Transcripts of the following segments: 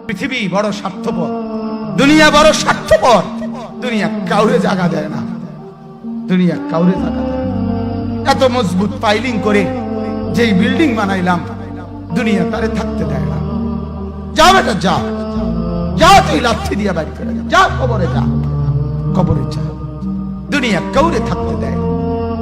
পৃথিবী বড় স্বার্থপর, দুনিয়া বড় স্বার্থপর। দুনিয়া কাউরে জায়গা দেয় না, দুনিয়া কাউরে জায়গা দেয় না। এত মজবুত পাইলিং করে যেই বিল্ডিং বানাইলাম, দুনিয়া তারে থাকতে দেয় না। যা বেটা যা, যা তুই লাথি দিয়া বাড়ি করে যা, কবরে যা, কবরে যা। দুনিয়া কাউরে থাকতে দেয় না।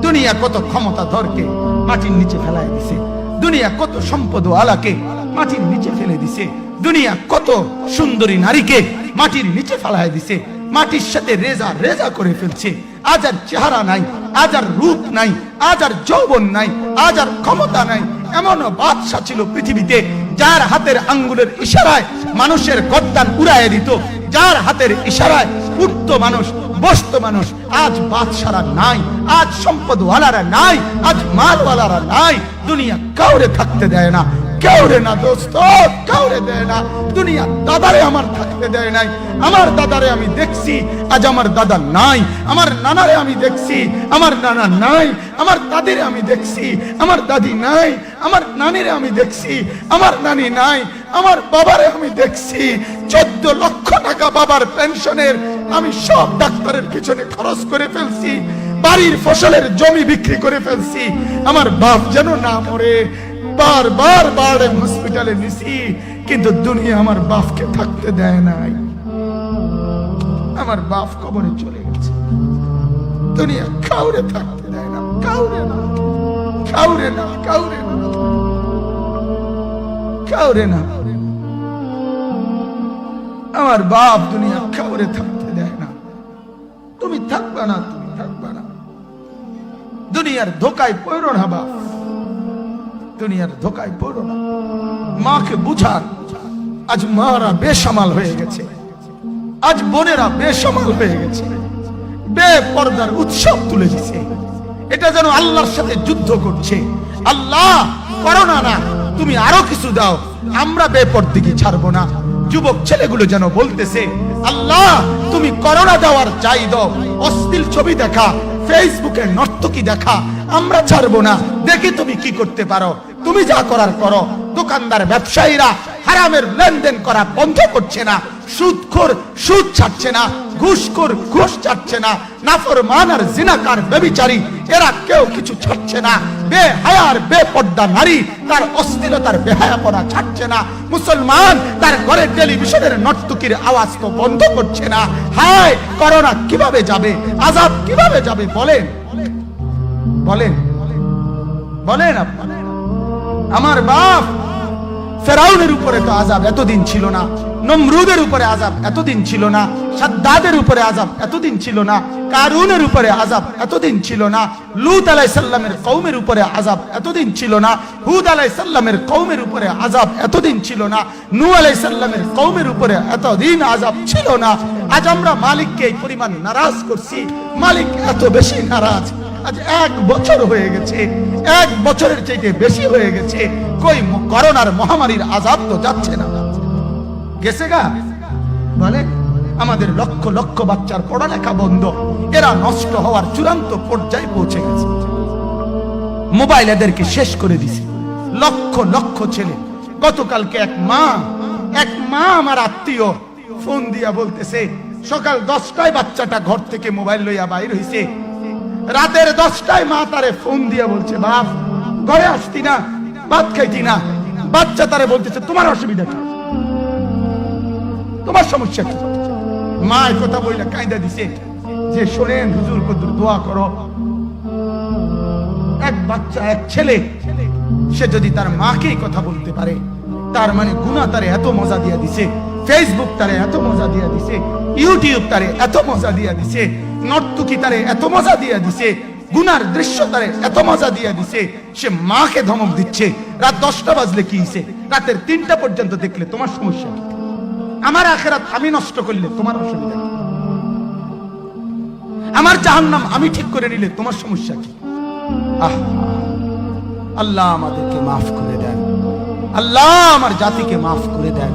দুনিয়া কত ক্ষমতা ধরকে মাটির নিচে ফেলায় দিছে, দুনিয়া কত সম্পদ আলাকে মাটির নিচে ফেলে দিছে, দুনিয়া কত সুন্দরী নারীকে মাটির নিচে ফেলায় দিছে, মাটির সাথে রেজা রেজা করে ফেলছে। আজ আর চেহারা নাই, আজ আর রূপ নাই, আজ আর যৌবন নাই, আজ আর ক্ষমতা নাই। এমন বাদশা ছিল পৃথিবীতে যার হাতের আঙ্গুলের ইশারায় মানুষের গর্দান উড়াইয়া দিত, যার হাতের ইশারায় উঠত মানুষ, বসত মানুষ। আজ বাদশারা নাই, আজ সম্পদওয়ালারা নাই, আজ মালওয়ালারা নাই। দুনিয়া কাউরে থাকতে দেয় না, কাউরে না দোস্ত, কাউরে দেয় না। দুনিয়া দাদারে আমার থাকতে দেয় নাই। আমার দাদারে আমি দেখছি, আজ আমার দাদা নাই। আমার নানারে আমি দেখছি, আমার নানা নাই। আমার দাদিরে আমি দেখছি, আমার দাদি নাই। আমার নানিরে আমি দেখছি, আমার নানি নাই। আমার বাবারে আমি দেখছি, 14 লক্ষ টাকা বাবার পেনশনের আমি সব ডাক্তারের পিছনে খরচ করে ফেলছি, বাড়ির ফসলের জমি বিক্রি করে ফেলছি। আমার বাপ যেন না মরে বারবার বারে হসপিটালে নিছি, কিন্তু দুনিয়া আমার বাপকে থাকতে দেয় নাই। আমার বাপ কবরে চলে গেছে, দুনিয়া কাউরে থাকতে দেয় না, কাউরে না, কাউরে না, কাউরে না, কাউরে না। আমার বাপ দুনিয়া কাউরে থাকতে দেয় না। তুমি থাকবা না, তুমি থাকবা না। দুনিয়ার ধোকায় পড়ো না বাপ, দুনিয়ার ধোকায় পড়ো না। মাকে বুঝান, আজ মারা বেসামাল হয়ে গেছে, আজ বোনেরা বেসামাল হয়ে গেছে, বেপরদার উৎসব তুলে দিছে। এটা যেন আল্লাহর সাথে যুদ্ধ করছে। আল্লাহ করোনা না, তুমি আরো কিছু দাও, আমরা বেপরদিকে ছাড়বো না। যুবক ছেলেগুলো যেন বলতেছে, আল্লাহ তুমি করোনা দেওয়ার চাই দাও, অশ্লীল ছবি দেখা, ফেসবুকে নর্তকী দেখা আমরা ছাড়বো না। দেখি তুমি কি করতে পারো, তুমি যা করার করো। দোকানদার ব্যবসায়ীরা হারামের লেনদেন করা বন্ধ করছে না, সুদখোর সুদ ছাড়ছে না, ঘুষখোর ঘুষ ছাড়ছে না, নাফরমান আর জিনাকার ব্যভিচারী এরা কেউ কিছু ছাড়ছে না। বেহায়ার বেপর্দা নারী তার অশ্লীলতার বেহায়াপনা ছাড়ছে না। মুসলমান তার ঘরে টেলিভিশনের নর্তকীর আওয়াজ তো বন্ধ করছে না। হায় করোনা কিভাবে যাবে, আযাব কিভাবে যাবে বলেন, বলেন, বলেন আপনারা। আমার বাপ ফেরাউনের উপরে তো আযাব এতদিন ছিল না, নমরুদের উপরে আযাব এতদিন ছিল না, সাদ্দাদের উপরে আযাব এতদিন ছিল না, কারুনের উপরে আযাব এতদিন ছিল না, লূত আলাইহিস সালামের কওমের উপরে আযাব এতদিন ছিল না, হুদ আলাইহিস সালামের কওমের উপরে আযাব এতদিন ছিল না, নূহ আলাইহিস সালামের কওমের উপরে এতদিন আযাব ছিল না। আজ আমরা মালিককে এই পরিমাণ নারাজ করছি, মালিক এত বেশি নারাজ। আজ 1 বছর হয়ে গেছে, 1 বছরের চাইতে বেশি হয়ে গেছে, কই করোনার মহামারীর আযাব তো যাচ্ছে না, গেছে গা বলে। আমাদের লক্ষ লক্ষ বাচ্চার পড়ালেখা বন্ধ, এরা নষ্ট হওয়ার চূড়ান্ত পর্যায়ে পৌঁছে গেছে। মোবাইল এদেরকে শেষ করে দিছে, লক্ষ লক্ষ ছেলে। গতকালকে এক মা আমার আত্মীয় ফোন দিয়া বলতেছে, সকাল 10টায় বাচ্চাটা ঘর থেকে মোবাইল লইয়া বাইর হইছে, রাতের 10টায় মা তারে ফোন দিয়া বলছে, বাপ ঘরে আসতি না, ভাত খাইতি না। বাচ্চা তারে বলতেছে, তোমার অসুবিধা কি, তোমার সমস্যা কি? মা এই কথা বইলা কাঁদা দিছে যে, শোনেন হুজুর কদ্দুর দোয়া করো। এক বাচ্চা, এক ছেলে, সে যদি তার মাকে কথা বলতে পারে, তার মানে গুনাহ তারে এত মজা দিয়া দিছে, ফেসবুক তারে এত মজা দিয়া দিছে, ইউটিউব তারে এত মজা দিয়া দিছে, নর্তকী তারে এত মজা দিয়া দিছে, গুনার দৃশ্য তারে এত মজা দিয়া দিছে, সে মাকে ধমক দিচ্ছে। রাত 10টা বাজলে কি হইছে, রাতের 3টা পর্যন্ত দেখলে তোমার সমস্যা কি? আমার আখিরাত আমি নষ্ট করলে তোমার অসুবিধা কি? আমার জাহান্নাম আমি ঠিক করে নিলে তোমার সমস্যা কি? আল্লাহ আমাদেরকে মাফ করে দেন, আল্লাহ আমার জাতিকে মাফ করে দেন।